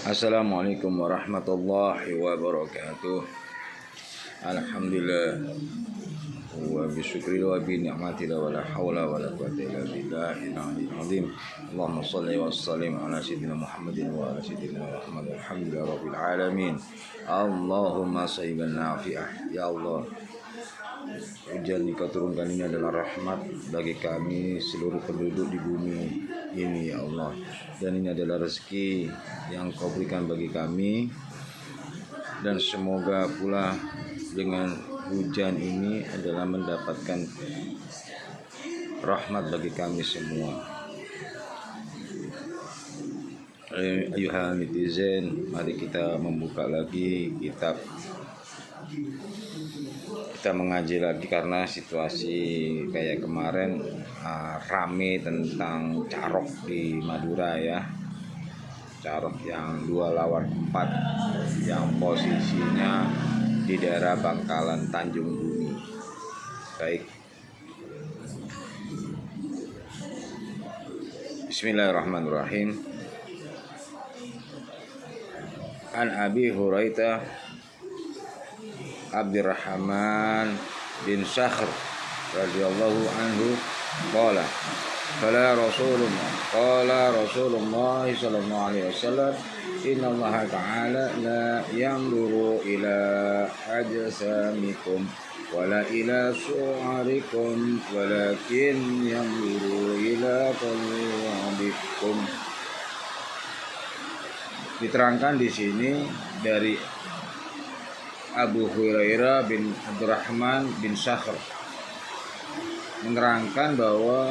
Assalamualaikum warahmatullahi wabarakatuh. Alhamdulillah wa bisyukri wa bi ni'mati la wala haula wala quwwata illa billahil aliyyil azim. Allahumma shalli wa sallim ala sayyidina Muhammadin wa ala sayyidina Muhammad. Alhamdulillah rabbil alamin. Allahumma sayyiban nafi'ah. Ya Allah, hujan yang kau turunkan ini adalah rahmat bagi kami seluruh penduduk di bumi ini, ya Allah. Dan ini adalah rezeki yang kau berikan bagi kami. Dan semoga pula dengan hujan ini adalah mendapatkan rahmat bagi kami semua. Ayuhal netizen, mari kita membuka lagi kitab. Kita mengaji lagi karena situasi kayak kemarin rame tentang Carok di Madura ya. Carok yang 2 lawan 4 yang posisinya di daerah Bangkalan Tanjung Bumi. Baik. Bismillahirrahmanirrahim. An Abi Hurairah Abdurrahman bin Sakhr radhiyallahu anhu qala qala Rasulullah sallallahu alaihi wasallam inna Allah ta'ala la yanzuru ila ajsamikum wala ila su'arikum walakin yanzuru ila qulubikum. Diterangkan di sini dari Abu Hurairah bin Abdurrahman bin Sakhr menerangkan bahwa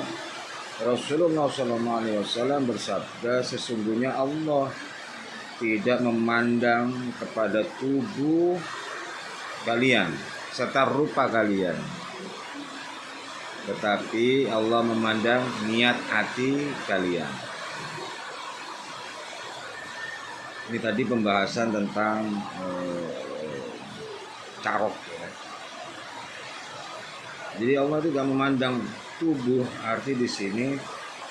Rasulullah SAW bersabda, sesungguhnya Allah tidak memandang kepada tubuh kalian serta rupa kalian, tetapi Allah memandang niat hati kalian. Ini tadi pembahasan tentang Carok ya. Jadi Allah itu gak memandang tubuh, arti di sini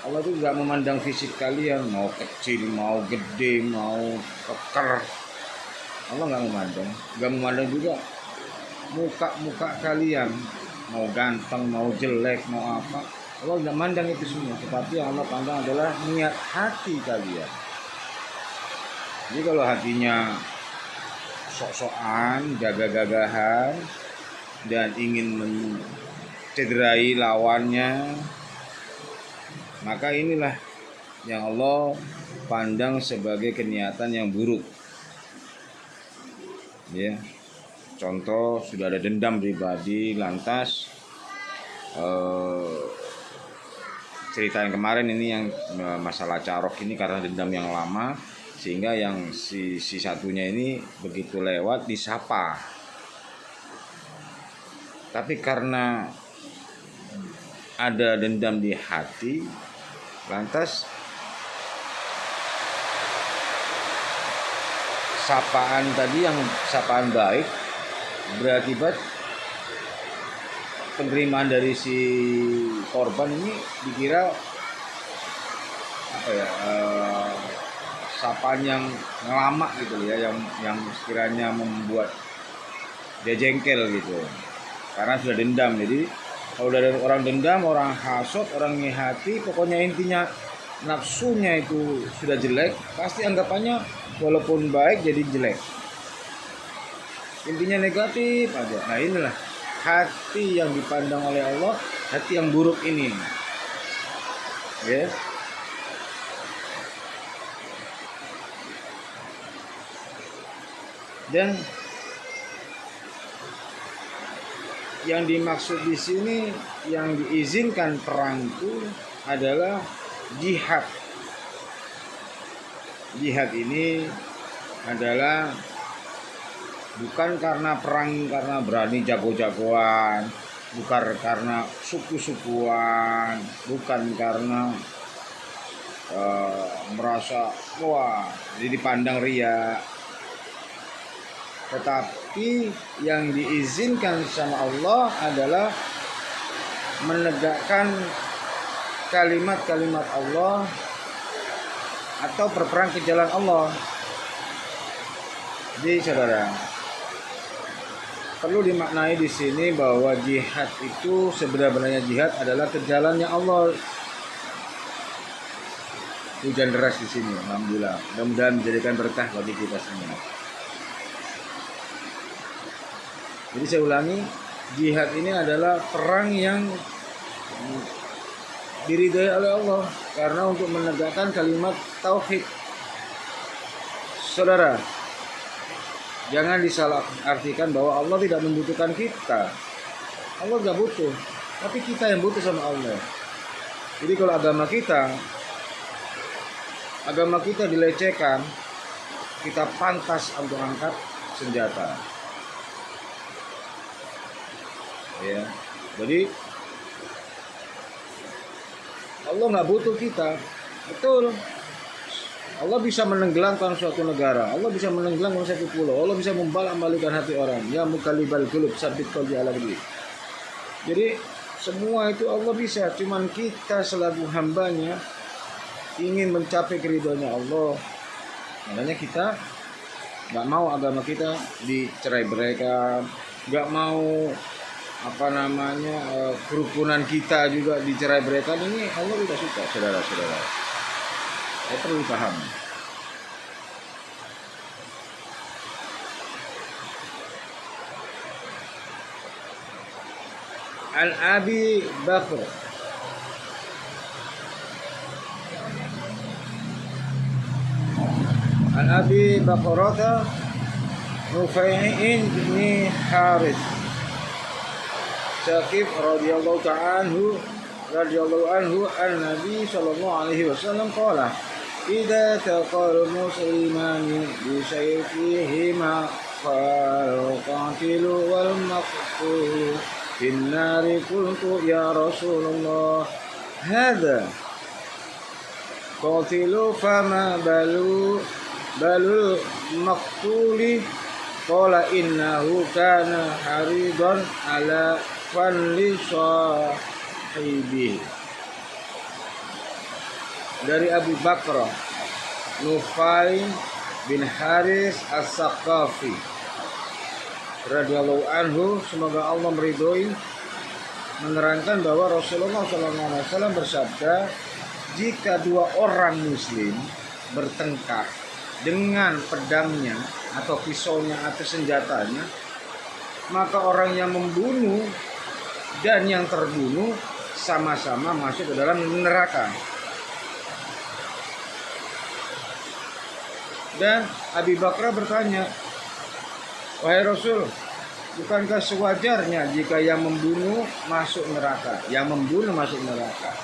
Allah itu gak memandang fisik kalian, mau kecil, mau gede, mau keker. Allah gak memandang juga muka kalian, mau ganteng, mau jelek, mau apa. Allah gak memandang itu semua, tetapi yang Allah pandang adalah niat hati kalian. Jadi kalau hatinya sok-sokan, gagah-gagahan, dan ingin mencederai lawannya, maka inilah yang Allah pandang sebagai keniatan yang buruk. Ya, contoh sudah ada dendam pribadi, lantas cerita yang kemarin ini yang masalah Carok ini karena dendam yang lama, sehingga yang si satunya ini begitu lewat disapa. Tapi karena ada dendam di hati, lantas sapaan tadi yang sapaan baik berakibat penerimaan dari si korban ini dikira apa ya, sapaan yang lama gitu ya, yang sekiranya membuat dia jengkel gitu karena sudah dendam. Jadi kalau dari orang dendam, orang hasut, orang ngehati, pokoknya intinya nafsunya itu sudah jelek, pasti anggapannya walaupun baik jadi jelek, intinya negatif aja. Nah inilah hati yang dipandang oleh Allah, hati yang buruk ini ya. Dan yang dimaksud di sini, yang diizinkan perang itu adalah jihad. Jihad ini adalah bukan karena perang karena berani jago-jagoan, bukan karena suku-sukuan, bukan karena merasa wah jadi dipandang ria. Tetapi yang diizinkan sama Allah adalah menegakkan kalimat-kalimat Allah atau berperang ke jalan Allah. Jadi saudara, perlu dimaknai di sini bahwa jihad itu sebenarnya jihad adalah ke jalannya Allah. Hujan deras di sini, alhamdulillah. Mudah-mudahan menjadikan berkah bagi kita semua. Jadi saya ulangi, jihad ini adalah perang yang diridhai oleh Allah karena untuk menegakkan kalimat tauhid. Saudara, jangan disalahartikan bahwa Allah tidak membutuhkan kita. Allah tidak butuh, tapi kita yang butuh sama Allah. Jadi kalau agama kita dilecehkan, kita pantas untuk angkat senjata. Ya, jadi Allah nggak butuh kita, betul. Allah bisa menenggelamkan suatu negara, Allah bisa menenggelamkan satu pulau, Allah bisa membolak-balikkan hati orang. Ya mukallibal qulub, tsabbit qalbi ala dinik. Jadi semua itu Allah bisa, cuman kita selaku hambanya ingin mencapai keridhoannya Allah. Makanya kita nggak mau agama kita dicerai-beraikan, nggak mau kerukunan kita juga dicerai-beraikan. Ini Allah tidak suka, saudara-saudara. Saya perlu paham. An Abi Bakr An Abi Bakrata Nufai'in bin Harith Syakib radhiyallahu anhu an-nabi sallallahu alaihi wasallam qala idza taqal muslimani bi sayfihima fal qatilu wal maqtul fin nari qultu ya Rasulullah hadza qatilu fama balul maqtuli qala innahu kana haridan ala fanli sahibi. Dari Abu Bakr Nufai bin Haris As-Saqafi radhiyallahu anhu, semoga Allah meridhoi, menerangkan bahwa Rasulullah SAW bersabda, jika dua orang muslim bertengkar dengan pedangnya atau pisaunya atau senjatanya, maka orang yang membunuh dan yang terbunuh sama-sama masuk ke dalam neraka. Dan Abi Bakar bertanya, wahai Rasul, bukankah sewajarnya jika yang membunuh masuk neraka? Yang membunuh masuk neraka,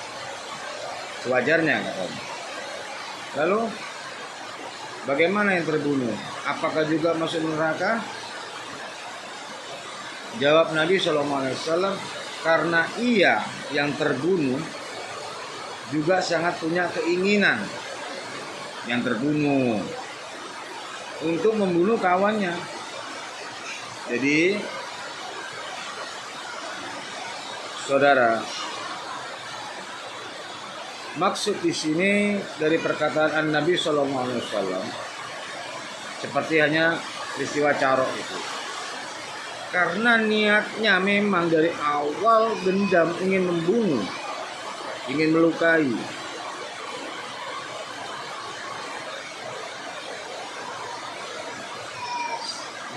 sewajarnya katanya. Lalu bagaimana yang terbunuh? Apakah juga masuk neraka? Jawab Nabi SAW, karena ia yang terbunuh juga sangat punya keinginan yang terbunuh untuk membunuh kawannya. Jadi saudara, maksud di sini dari perkataan Nabi SAW seperti hanya peristiwa Carok itu, karena niatnya memang dari awal dendam, ingin membunuh, ingin melukai.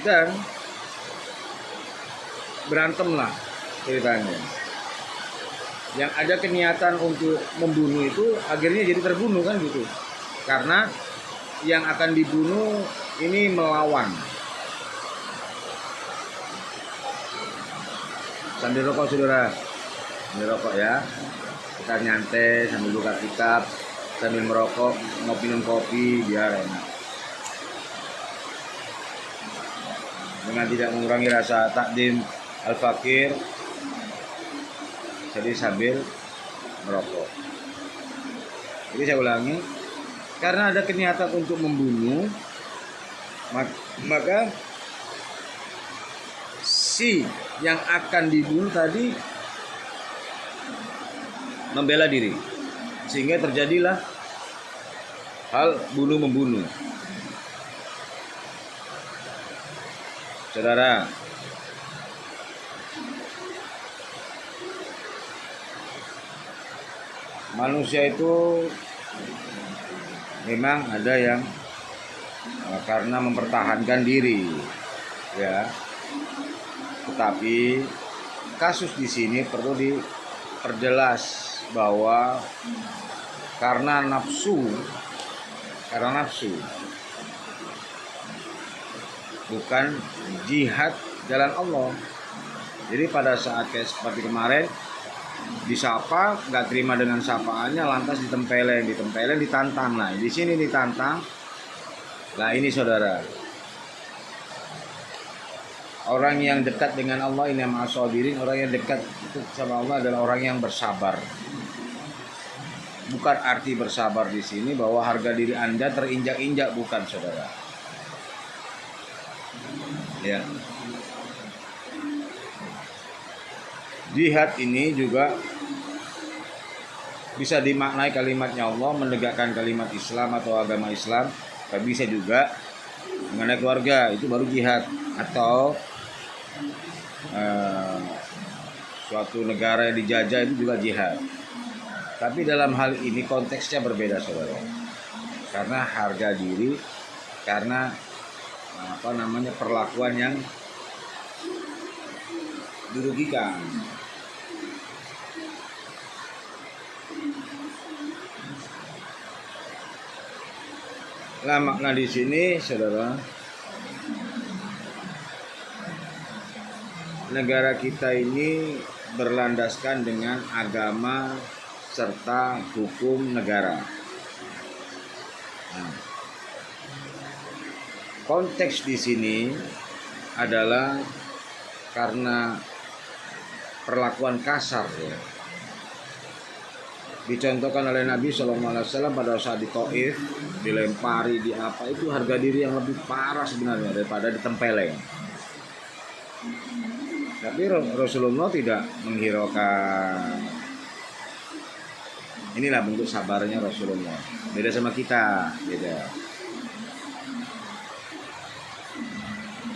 Dan berantemlah ceritanya. Yang ada keniatan untuk membunuh itu akhirnya jadi terbunuh kan gitu. Karena yang akan dibunuh ini melawan. Sambil rokok saudara, sambil rokok ya. Kita nyantai sambil buka kitab, sambil merokok, minum kopi biar enak. Dengan tidak mengurangi rasa takdim al-fakir, jadi sambil merokok. Jadi saya ulangi, karena ada keniatan untuk membunuh, maka si yang akan dibunuh tadi membela diri, sehingga terjadilah hal bunuh-membunuh. Saudara, manusia itu memang ada yang karena mempertahankan diri, ya. Tetapi kasus di sini perlu diperjelas bahwa karena nafsu, bukan jihad jalan Allah. Jadi pada saat kayak seperti kemarin disapa, nggak terima dengan sapaannya, lantas ditempelin, ditantang. Nah, di sini ditantang. Nah, ini saudara, orang yang dekat dengan Allah ini ma'asabirin, orang yang dekat itu sama Allah adalah orang yang bersabar. Bukan arti bersabar di sini bahwa harga diri Anda terinjak-injak, bukan saudara. Ya. Jihad ini juga bisa dimaknai kalimatnya Allah, menegakkan kalimat Islam atau agama Islam. Tapi bisa juga mengenai keluarga, itu baru jihad. Atau suatu negara yang dijajah, itu juga jihad. Tapi dalam hal ini konteksnya berbeda saudara. Karena harga diri, karena perlakuan yang dirugikan. Nah, makna di sini saudara, negara kita ini berlandaskan dengan agama serta hukum negara. Nah, konteks di sini adalah karena perlakuan kasar, ya. Dicontohkan oleh Nabi SAW pada saat di Taif, dilempari, di apa, itu harga diri yang lebih parah sebenarnya daripada ditempeleng. Tapi Rasulullah tidak menghiraukan. Inilah bentuk sabarnya Rasulullah. Beda sama kita, beda.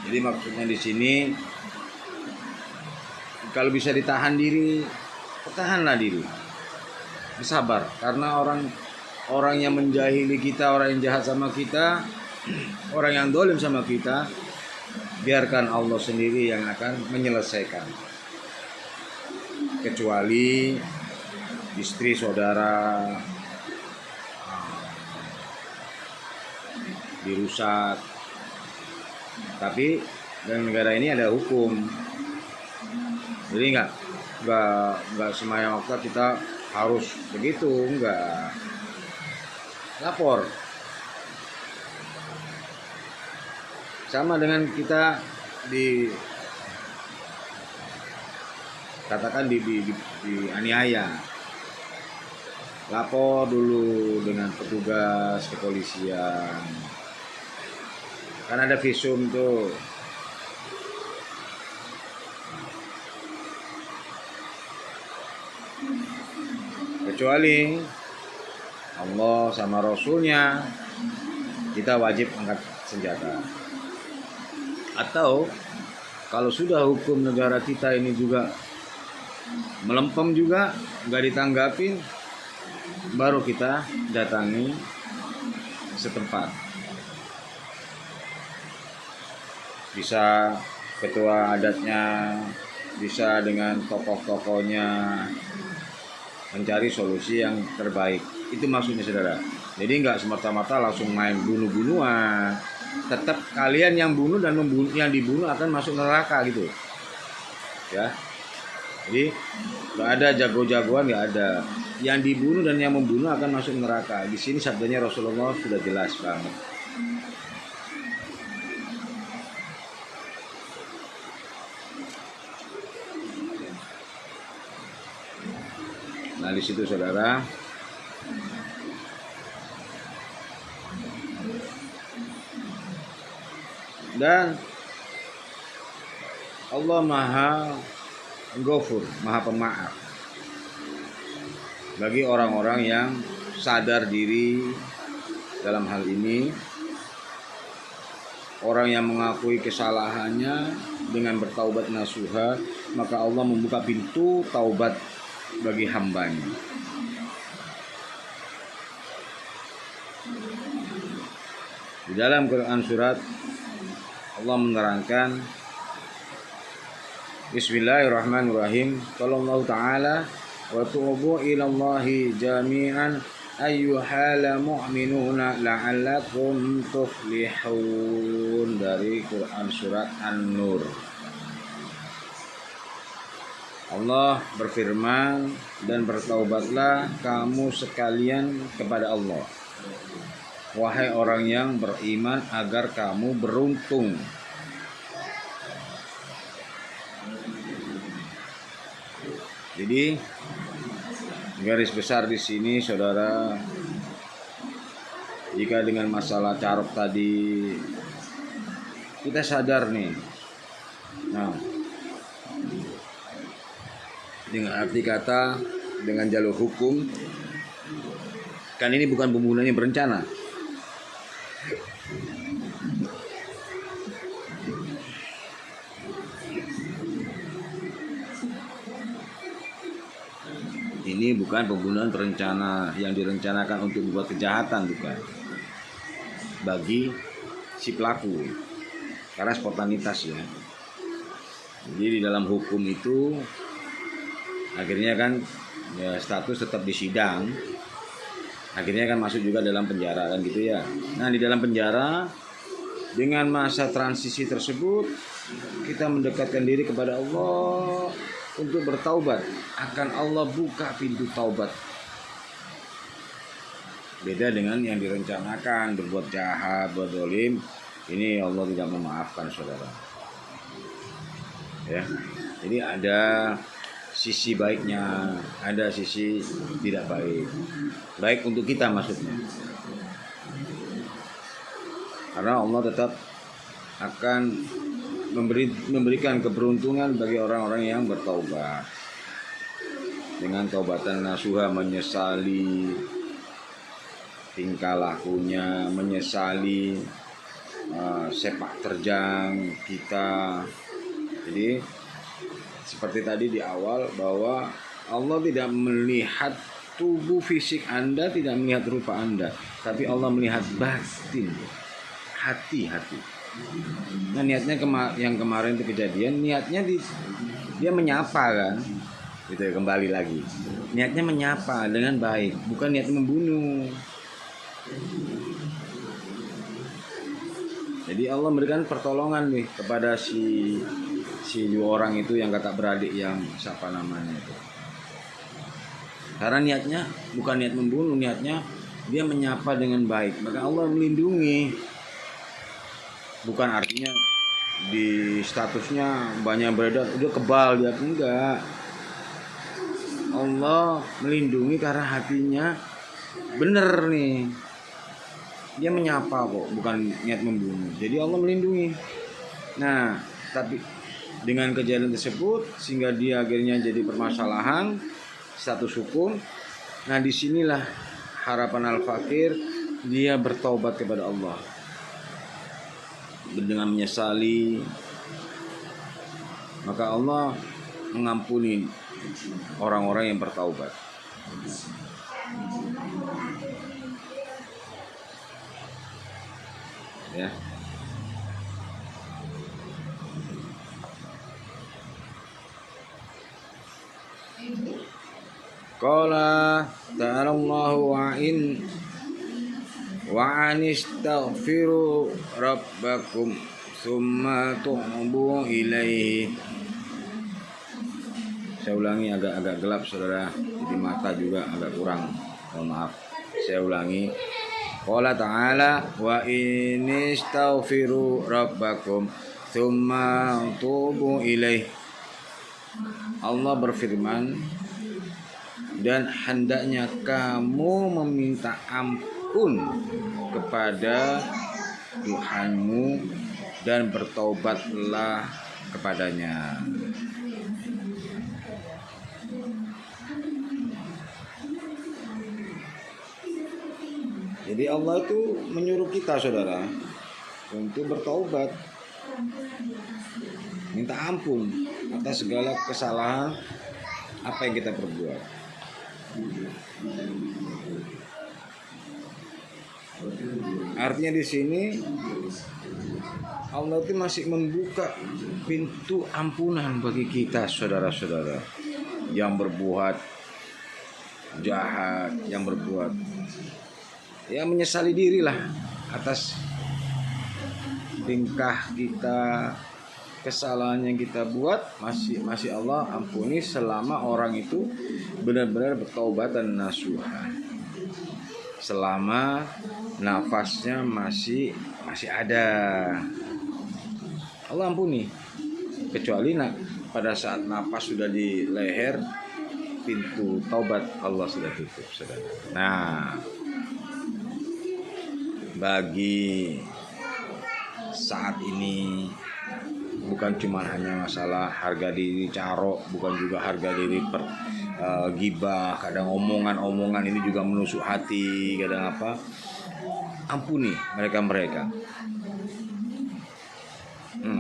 Jadi maksudnya di sini, kalau bisa ditahan diri, tahanlah diri. Bersabar, karena orang yang menjahili kita, orang yang jahat sama kita, orang yang dolim sama kita, biarkan Allah sendiri yang akan menyelesaikan. Kecuali istri saudara dirusak. Tapi dalam negara ini ada hukum. Jadi enggak semaya waktu kita harus begitu, enggak. Lapor. Sama dengan kita katakan di aniaya. Lapor dulu dengan petugas kepolisian. Kan ada visum tuh. Kecuali Allah sama Rasulnya, kita wajib angkat senjata. Atau kalau sudah hukum negara kita ini juga melempem juga, nggak ditanggapin, baru kita datangi setempat. Bisa ketua adatnya, bisa dengan tokoh-tokohnya, mencari solusi yang terbaik. Itu maksudnya saudara. Jadi nggak semata-mata langsung main bunuh-bunuhan. Tetap kalian yang bunuh dan yang dibunuh akan masuk neraka gitu, ya. Jadi nggak ada jago-jagoan, nggak ada. Yang dibunuh dan yang membunuh akan masuk neraka. Di sini sabdanya Rasulullah sudah jelas banget. Nah, di situ saudara, dan Allah Maha Ghafur, Maha Pemaaf bagi orang-orang yang sadar diri dalam hal ini orang yang mengakui kesalahannya dengan bertaubat nasuha, maka Allah membuka pintu taubat bagi hambanya. Di dalam Quran surat Allah menerangkan, Bismillahirrahmanirrahim. Qala Allah Ta'ala, wa tu'ubu ilallahi jami'an ayyuhal mu'minuna la'allakum tuflihun. Dari Quran surat An-Nur. Allah berfirman, dan bertaubatlah kamu sekalian kepada Allah, wahai orang yang beriman, agar kamu beruntung. Jadi garis besar di sini, saudara, jika dengan masalah carok tadi kita sadar nih, nah, dengan arti kata, dengan jalur hukum, kan ini bukan pembunuhan yang berencana. Ini bukan pembunuhan berencana yang direncanakan untuk membuat kejahatan, bukan. Bagi si pelaku, karena spontanitas ya. Jadi di dalam hukum itu akhirnya kan ya, status tetap di sidang, akhirnya kan masuk juga dalam penjara kan gitu ya. Nah, di dalam penjara dengan masa transisi tersebut kita mendekatkan diri kepada Allah untuk bertaubat, akan Allah buka pintu taubat. Beda dengan yang direncanakan, berbuat jahat, berdolim, ini Allah tidak memaafkan, saudara. Ya, jadi ada sisi baiknya, ada sisi tidak baik. Baik untuk kita maksudnya. Karena Allah tetap akan memberikan keberuntungan bagi orang-orang yang bertaubat. Dengan taubatan nasuha, menyesali tingkah lakunya, menyesali sepak terjang kita. Jadi seperti tadi di awal, bahwa Allah tidak melihat tubuh fisik Anda, tidak melihat rupa Anda, tapi Allah melihat batin, hati-hati. Nah, niatnya yang kemarin itu kejadian, niatnya dia menyapa kan, gitu ya, kembali lagi. Niatnya menyapa dengan baik, bukan niatnya membunuh. Jadi Allah memberikan pertolongan nih kepada si dua orang itu yang kakak beradik yang siapa namanya itu. Karena niatnya bukan niat membunuh, niatnya dia menyapa dengan baik, maka Allah melindungi. Bukan artinya di statusnya banyak beredar udah kebal dia, enggak. Allah melindungi karena hatinya bener nih, dia menyapa kok, bukan niat membunuh. Jadi Allah melindungi. Nah, tapi dengan kejadian tersebut sehingga dia akhirnya jadi permasalahan status hukum. Nah, disinilah harapan al-fakir, dia bertaubat kepada Allah dengan menyesali, maka Allah mengampuni orang-orang yang bertaubat. Ya. Qala ta'ala Allahu wa anistaghfiru rabbakum tsumma tu'bu ilaihi. Saya ulangi, agak gelap saudara, jadi mata juga agak kurang, mohon maaf. Saya ulangi. Qala ta'ala wa inistaghfiru rabbakum tsumma tu'bu ilaihi. Allah berfirman, dan hendaknya kamu meminta ampun kepada Tuhanmu dan bertaubatlah kepadanya. Jadi Allah itu menyuruh kita, saudara, untuk bertaubat, minta ampun atas segala kesalahan apa yang kita perbuat. Artinya di sini Allah itu masih membuka pintu ampunan bagi kita, saudara-saudara yang berbuat jahat, yang berbuat menyesali diri lah atas tingkah kita, kesalahan yang kita buat, masih Allah ampuni selama orang itu benar-benar bertaubat dan nasuha, selama nafasnya masih ada, Allah ampuni. Kecuali pada saat nafas sudah di leher, pintu taubat Allah sudah tutup, saudara. Nah, bagi saat ini bukan cuma hanya masalah harga diri caro, bukan juga harga diri gibah, kadang omongan ini juga menusuk hati, kadang apa. Ampuni mereka.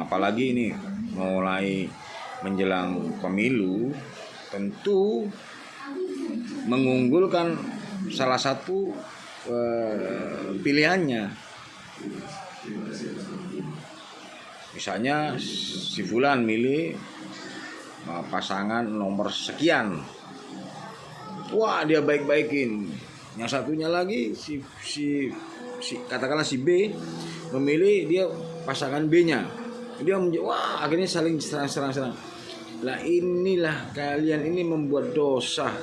Apalagi ini mulai menjelang pemilu, tentu mengunggulkan salah satu pilihannya. Misalnya si fulan milih pasangan nomor sekian, wah dia baik-baikin. Yang satunya lagi si katakanlah si B memilih dia pasangan B-nya, dia wah akhirnya saling serang. Lah inilah kalian ini membuat dosa,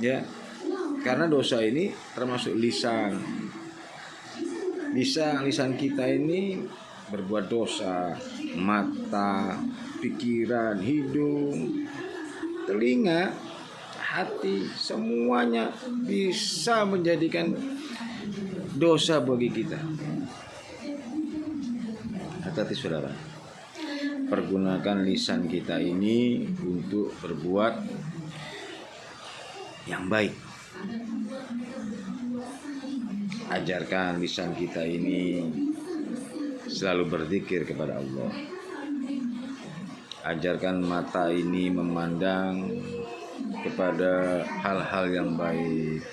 ya, karena dosa ini termasuk lisan kita ini berbuat dosa, mata, pikiran, hidung, telinga, hati, semuanya bisa menjadikan dosa bagi kita. Hati-hati saudara, pergunakan lisan kita ini untuk berbuat yang baik. Ajarkan lisan kita ini selalu berzikir kepada Allah. Ajarkan mata ini memandang kepada hal-hal yang baik.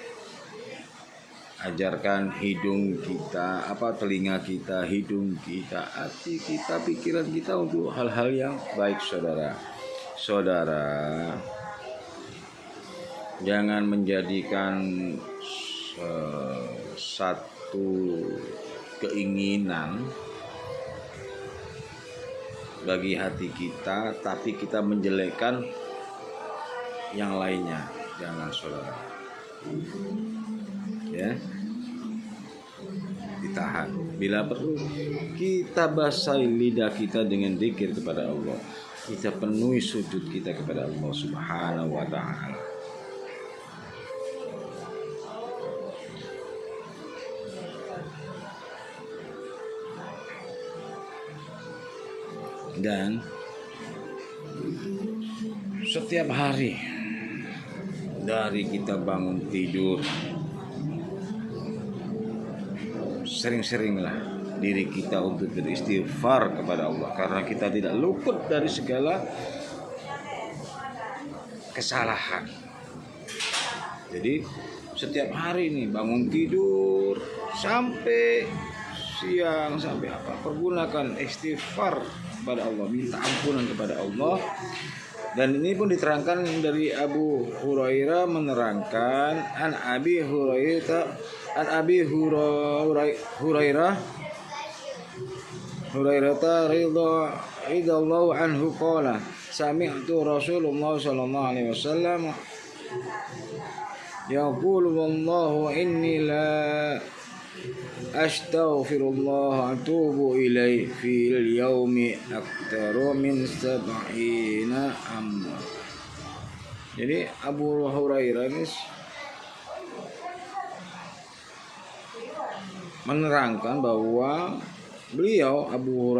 Ajarkan hidung kita, telinga kita, hidung kita, hati kita, pikiran kita untuk hal-hal yang baik, saudara. Jangan menjadikan satu keinginan bagi hati kita, tapi kita menjelekkan yang lainnya. Jangan, saudara. Ya, ditahan. Bila perlu, kita basahi lidah kita dengan zikir kepada Allah. Kita penuhi sujud kita kepada Allah Subhanahu wa ta'ala. Dan setiap hari dari kita bangun tidur, sering-seringlah diri kita untuk beristighfar kepada Allah, karena kita tidak luput dari segala kesalahan. Jadi setiap hari ini bangun tidur sampai siang, sampai pergunakan istighfar kepada Allah, minta ampunan kepada Allah. Dan ini pun diterangkan dari Abu Hurairah, menerangkan an Abi Hurairah radhiyallahu anhu qala sami'tu Rasulullah sallallahu alaihi wasallam yaqulu wallahu inni la astaghfirullah atubu ilaih fil yaumi aktaru min 70 amma. Jadi Abu Hurairah ini menerangkan bahwa beliau Abu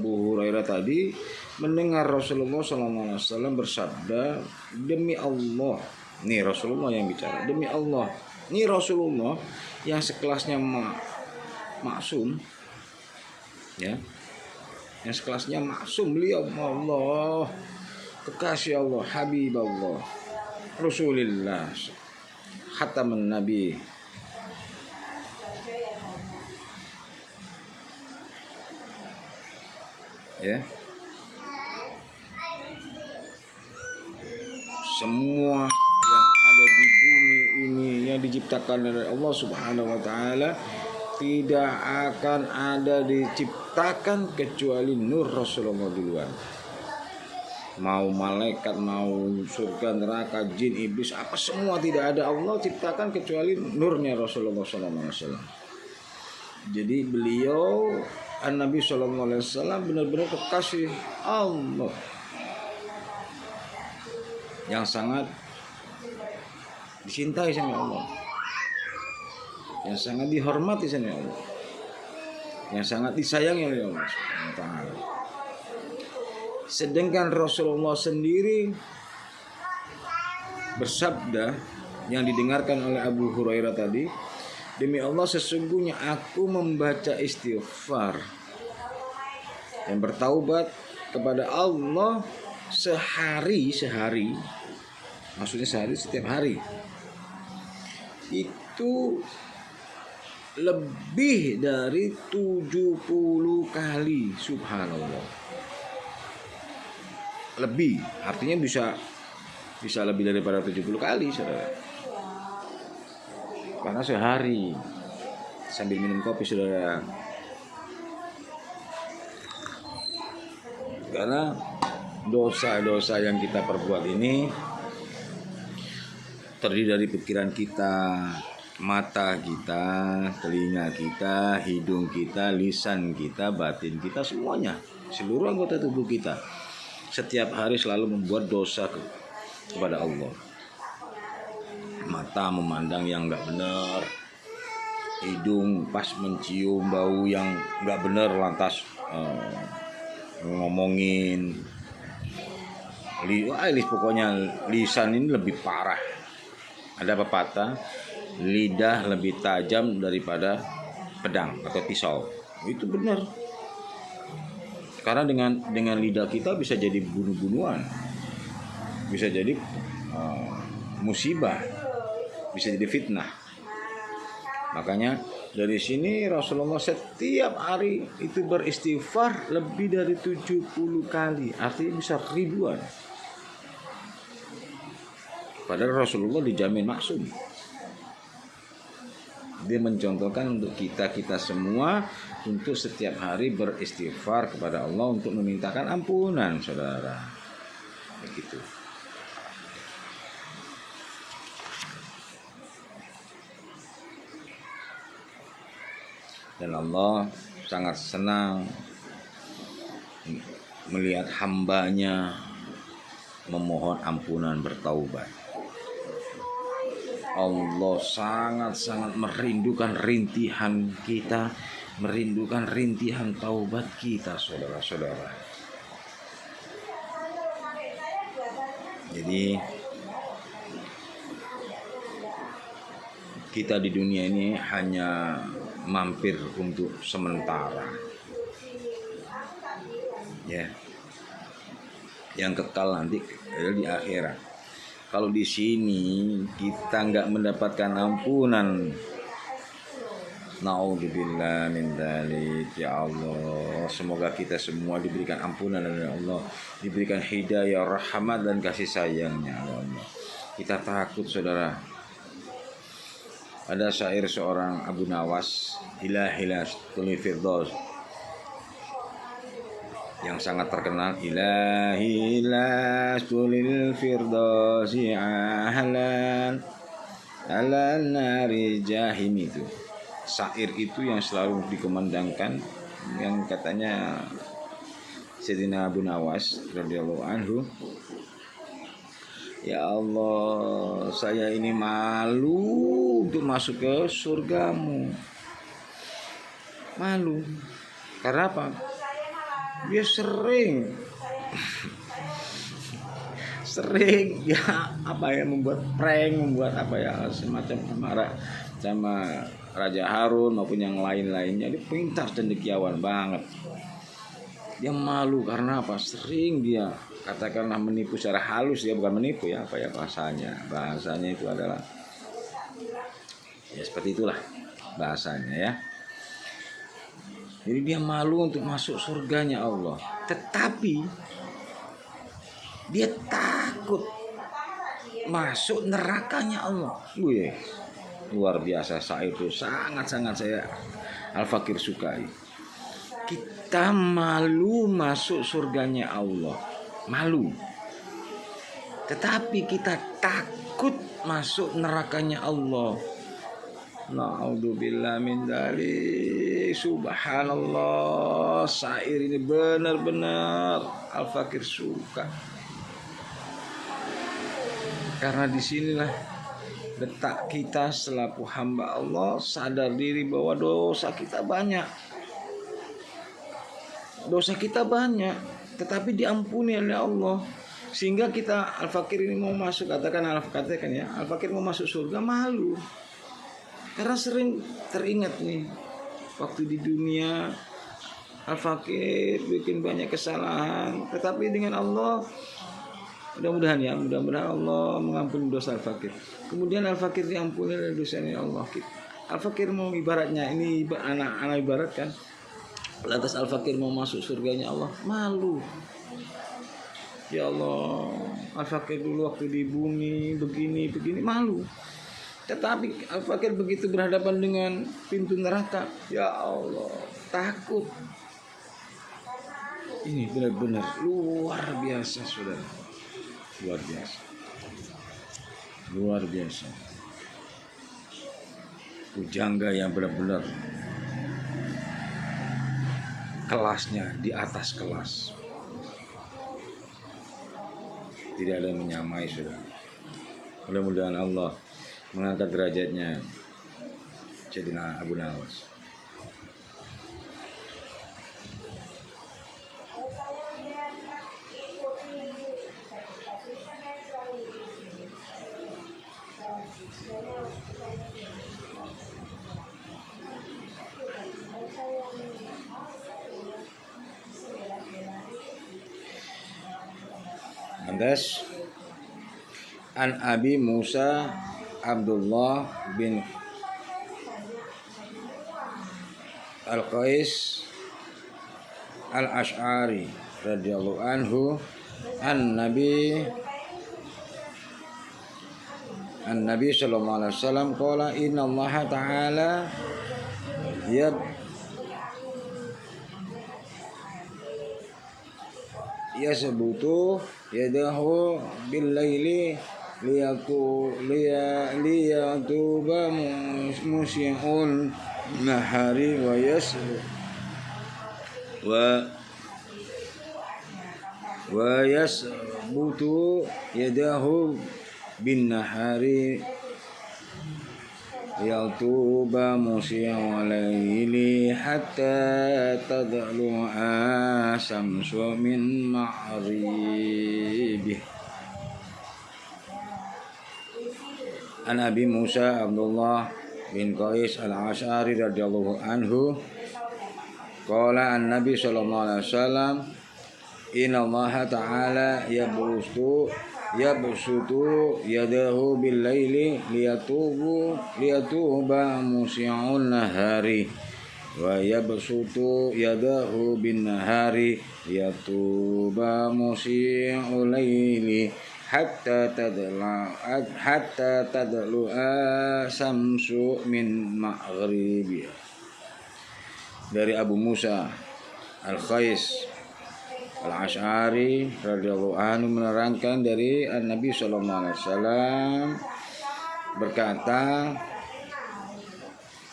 Hurairah tadi mendengar Rasulullah SAW bersabda, demi Allah, nih Rasulullah yang bicara, demi Allah, ini Rasulullah yang sekelasnya maksum, ya, yang sekelasnya maksum, beliau Allah, kekasih Allah, Habib Allah, Rasulullah, khataman Nabi. Ya, semua yang ada di bumi ini yang diciptakan oleh Allah Subhanahu wa taala tidak akan ada diciptakan kecuali nur Rasulullah duluan. Mau malaikat, mau surga, neraka, jin, iblis, apa semua tidak ada Allah ciptakan kecuali nurnya Rasulullah SAW. Jadi beliau An-Nabi SAW benar-benar kekasih Allah yang sangat dicintai sama Allah, yang sangat dihormati sama Allah, yang sangat disayangi oleh Allah Subhanahu wa taala. Sedangkan Rasulullah sendiri bersabda yang didengarkan oleh Abu Hurairah tadi, demi Allah sesungguhnya aku membaca istighfar dan bertaubat kepada Allah sehari, maksudnya sehari, setiap hari itu lebih dari 70 kali. Subhanallah, lebih, artinya bisa lebih daripada 70 kali, saudara. Karena sehari sambil minum kopi, saudara. Karena dosa-dosa yang kita perbuat ini terdiri dari pikiran kita, mata kita, telinga kita, hidung kita, lisan kita, batin kita, semuanya, seluruh anggota tubuh kita setiap hari selalu membuat dosa kepada Allah. Mata memandang yang enggak benar, hidung pas mencium bau yang enggak benar lantas ngomongin. Pokoknya lisan ini lebih parah. Ada pepatah, lidah lebih tajam daripada pedang atau pisau. Itu benar. Karena dengan lidah kita bisa jadi bunuh-bunuhan, bisa jadi musibah, bisa jadi fitnah. Makanya dari sini Rasulullah setiap hari itu beristighfar lebih dari 70 kali, artinya bisa ribuan. Padahal Rasulullah dijamin maksum. Dia mencontohkan untuk kita semua untuk setiap hari beristighfar kepada Allah untuk memintakan ampunan, saudara. Begitu. Dan Allah sangat senang melihat hambanya memohon ampunan, bertaubat. Allah sangat-sangat merindukan rintihan kita, merindukan rintihan taubat kita, saudara-saudara. Jadi kita di dunia ini hanya mampir untuk sementara, ya. Yang kekal nanti di akhirat. Kalau di sini kita nggak mendapatkan ampunan, naudzubillah min dzalik, ya Allah. Semoga kita semua diberikan ampunan oleh Allah, diberikan hidayah, rahmat dan kasih sayangnya Allah. Kita takut, saudara. Ada syair seorang Abu Nawas, Ilahilas Tuli Firdaus, yang sangat terkenal, Ilahilas Tulil Firdausi ahlan ala nari jahim. Itu syair itu yang selalu dikumandangkan, yang katanya Sayyidina Abu Nawas radhiyallahu anhu, ya Allah, saya ini malu untuk masuk ke surgamu. Malu. Karena apa? Dia sering ya membuat prank, membuat semacam marah sama Raja Harun maupun yang lain-lainnya, dia pintar cendekiawan banget. Dia malu karena apa? Sering dia katakanlah menipu secara halus, dia bukan menipu ya, apa ya bahasanya itu adalah ya seperti itulah bahasanya ya. Jadi dia malu untuk masuk surganya Allah, tetapi dia takut masuk nerakanya Allah. Wih, luar biasa. Saya itu sangat-sangat saya Al-Fakir sukai. Kita malu masuk surganya Allah, malu, tetapi kita takut masuk nerakanya Allah. Na'udzubillah min dzalik. Subhanallah, syair ini benar-benar Al-Fakir suka. Karena disinilah letak kita selaku hamba Allah, sadar diri bahwa dosa kita banyak. Dosa kita banyak, tetapi diampuni oleh Allah. Sehingga kita Al-Fakir ini mau masuk, katakan ya, Al-Fakir mau masuk surga malu. Karena sering teringat nih, waktu di dunia Al-Fakir bikin banyak kesalahan, tetapi dengan Allah mudah-mudahan Allah mengampuni dosa Al-Fakir. Kemudian Al-Fakir diampuni oleh dosanya Allah. Al-Fakir mau ibaratnya, ini anak-anak ibarat kan, lantas Al-Fakir mau masuk surganya Allah, malu. Ya Allah, Al-Fakir dulu waktu di bumi begini malu. Tetapi Al-Fakir begitu berhadapan dengan pintu neraka, ya Allah, takut. Ini benar-benar luar biasa, saudara. Luar biasa. Pujangga yang benar-benar kelasnya di atas kelas. Tidak ada yang menyamai, saudara. Mudah-mudahan Allah mengangkat derajatnya Sayyidina Abu Nawas. Lantas An Abi Musa Abdullah bin Al-Qais Al-Ash'ari radhiyallahu anhu An-Nabi sallallahu alaihi wasallam qala inna Allah ta'ala yasbutu yadahu bil laili liyatuba musyi'un nahari wa yasbutu yadahu bin nahari yatuba musyi'un laili hatta tadlu'a samsu min ma'ribih. An Abi Musa Abdullah bin Qais Al-Ash'ari radhiyallahu anhu qala an-nabi sallallahu alaihi wasallam inna Allah ta'ala yabsutu yadahu bil laili liyatuba musyi'un nahari wa yabsutu yadahu bin nahari liyatuba musyi'ul laili hatta tadlu'a samsu min maghribi. Dari Abu Musa Al-Qais Al-Ash'ari radhiyallahu anhu menerangkan dari Nabi sallallahu alaihi wasallam berkata,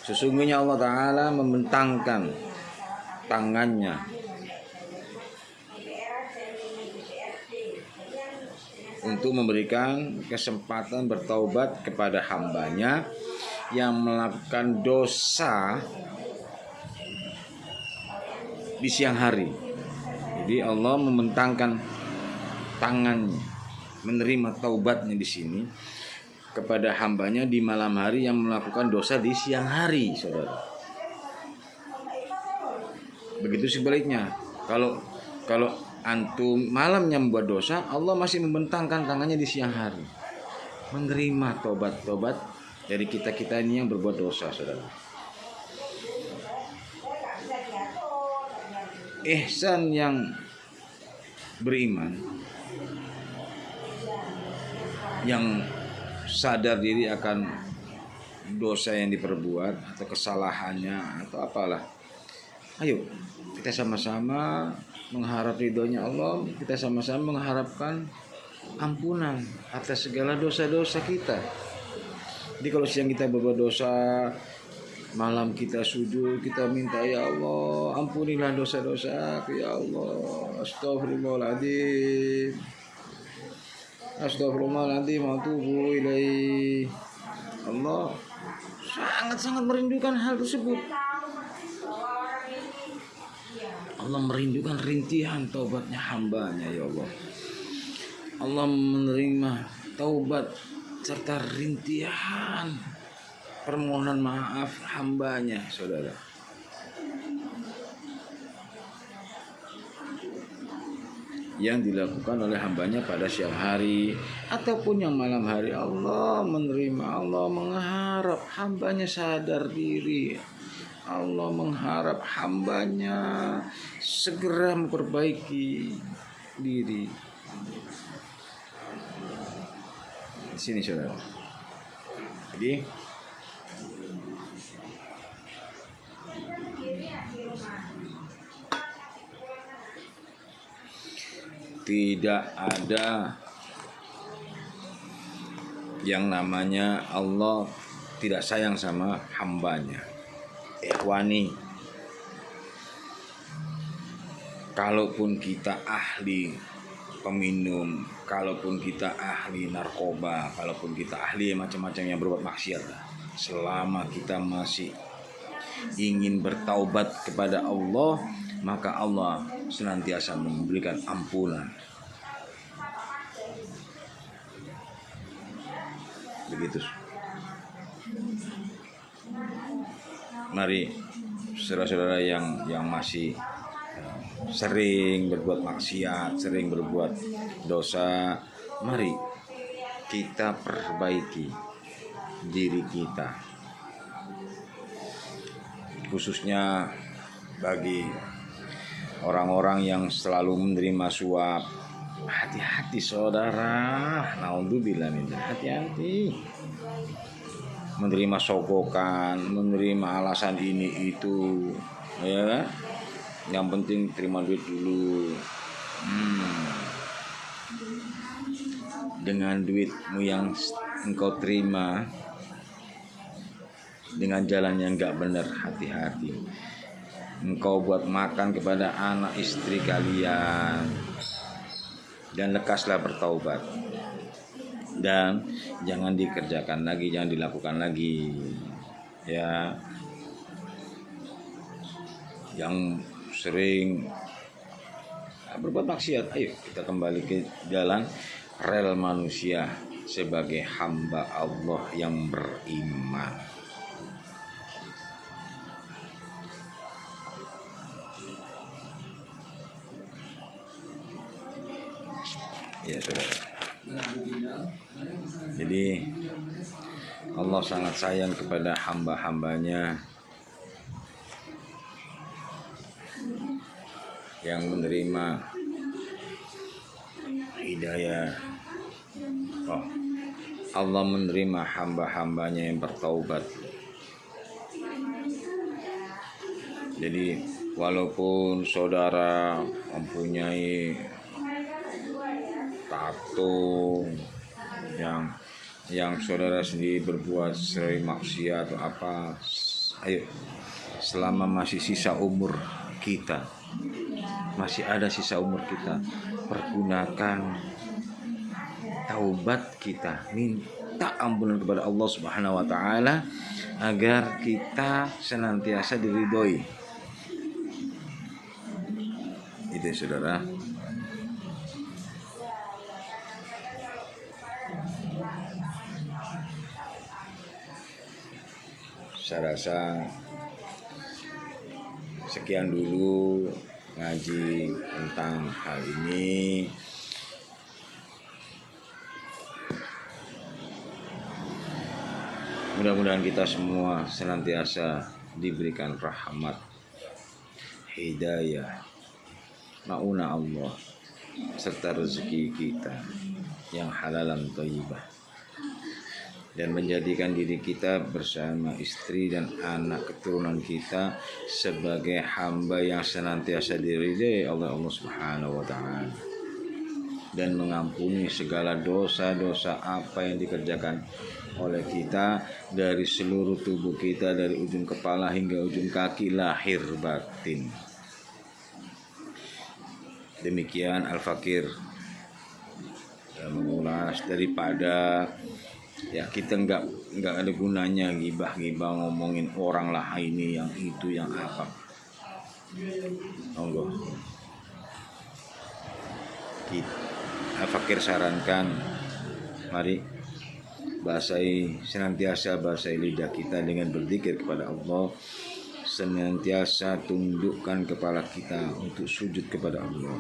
sesungguhnya Allah Ta'ala membentangkan tangannya untuk memberikan kesempatan bertaubat kepada hambanya yang melakukan dosa di siang hari. Jadi Allah membentangkan tangannya menerima taubatnya di sini kepada hambanya di malam hari yang melakukan dosa di siang hari, saudara. Begitu sebaliknya. Kalau antum malamnya membuat dosa, Allah masih membentangkan tangannya di siang hari, menerima tobat-tobat dari kita ini yang berbuat dosa, saudara. Ihsan yang beriman, yang sadar diri akan dosa yang diperbuat atau kesalahannya atau apalah, ayo kita sama-sama mengharap ridhonya Allah, kita sama-sama mengharapkan ampunan atas segala dosa-dosa kita. Jadi kalau siang kita berbuat dosa, malam kita sujud, kita minta, ya Allah ampunilah dosa-dosa aku, ya Allah, astagfirullahaladzim, astagfirullahaladzim, atubu ilaih. Allah sangat-sangat merindukan hal tersebut. Allah merindukan rintihan taubatnya hambanya, ya Allah. Allah menerima taubat serta rintihan permohonan maaf hambanya, saudara. Yang dilakukan oleh hambanya pada siang hari ataupun yang malam hari, Allah menerima, Allah mengharap hambanya sadar diri, Allah mengharap hambanya segera memperbaiki diri. Di sini, saudara. Jadi tidak ada yang namanya Allah tidak sayang sama hambanya. Ikhwani, kalaupun kita ahli peminum, kalaupun kita ahli narkoba, kalaupun kita ahli macam-macam yang berbuat maksiat, selama kita masih ingin bertaubat kepada Allah, maka Allah senantiasa memberikan ampunan. Begitu. Mari saudara-saudara yang masih sering berbuat maksiat, sering berbuat dosa, mari kita perbaiki diri kita. Khususnya bagi orang-orang yang selalu menerima suap, hati-hati saudara, naudzubillah min dzalik, hati-hati. Menerima sogokan, menerima alasan ini itu, ya kan? Yang penting terima duit dulu. Dengan duitmu yang engkau terima dengan jalan yang enggak benar, hati-hati. Engkau buat makan kepada anak istri kalian, dan lekaslah bertaubat. Dan jangan dikerjakan lagi, jangan dilakukan lagi, ya. Yang sering berbuat maksiat, ayo kita kembali ke jalan rel manusia sebagai hamba Allah yang beriman. Ya, saudara. Jadi Allah sangat sayang kepada hamba-hambanya yang menerima hidayah. Allah menerima hamba-hambanya yang bertaubat. Jadi walaupun saudara mempunyai tato yang saudara sendiri berbuat sering maksiat atau apa, ayo, selama masih sisa umur kita, masih ada sisa umur kita, pergunakan taubat kita, minta ampunan kepada Allah Subhanahu wa taala agar kita senantiasa diridhoi. Itu, saudara. saya rasa sekian dulu ngaji tentang hal ini. Mudah-mudahan kita semua senantiasa diberikan rahmat, hidayah, maunah Allah, serta rezeki kita yang halalan thayyibah, dan menjadikan diri kita bersama istri dan anak keturunan kita sebagai hamba yang senantiasa diridai oleh Allah Subhanahu wa Ta'ala, dan mengampuni segala dosa-dosa apa yang dikerjakan oleh kita dari seluruh tubuh kita, dari ujung kepala hingga ujung kaki, lahir batin. Demikian Al-Fakir mengulas, daripada ya kita nggak ada gunanya gibah-gibah ngomongin orang lah, ini yang itu yang apa. Monggo Al-Fakir sarankan, mari senantiasa basahi lidah kita dengan berzikir kepada Allah, senantiasa tundukkan kepala kita untuk sujud kepada Allah,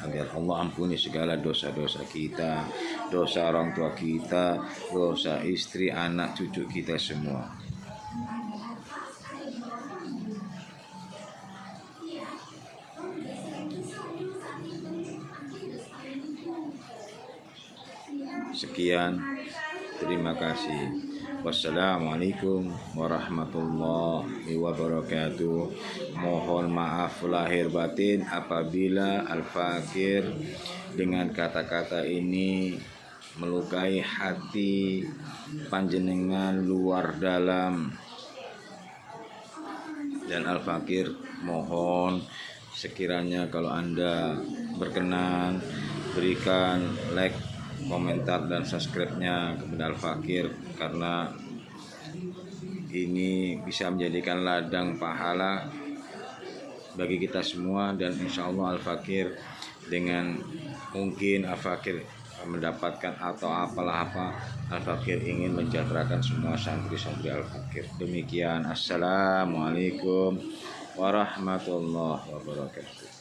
agar Allah ampuni segala dosa-dosa kita, dosa orang tua kita, dosa istri, anak, cucu kita semua. Sekian, terima kasih. Wassalamualaikum warahmatullahi wabarakatuh. Mohon maaf lahir batin apabila Al-Fakir dengan kata-kata ini melukai hati panjenengan luar dalam. Dan Al-Fakir mohon sekiranya kalau Anda berkenan, berikan like, komentar dan subscribe-nya kepada Al-Fakir, karena ini bisa menjadikan ladang pahala bagi kita semua. Dan insya Allah Al-Fakir, dengan mungkin Al-Fakir mendapatkan atau apalah apa, Al-Fakir ingin menjahterakan semua santri-santri Al-Fakir. Demikian, assalamualaikum warahmatullahi wabarakatuh.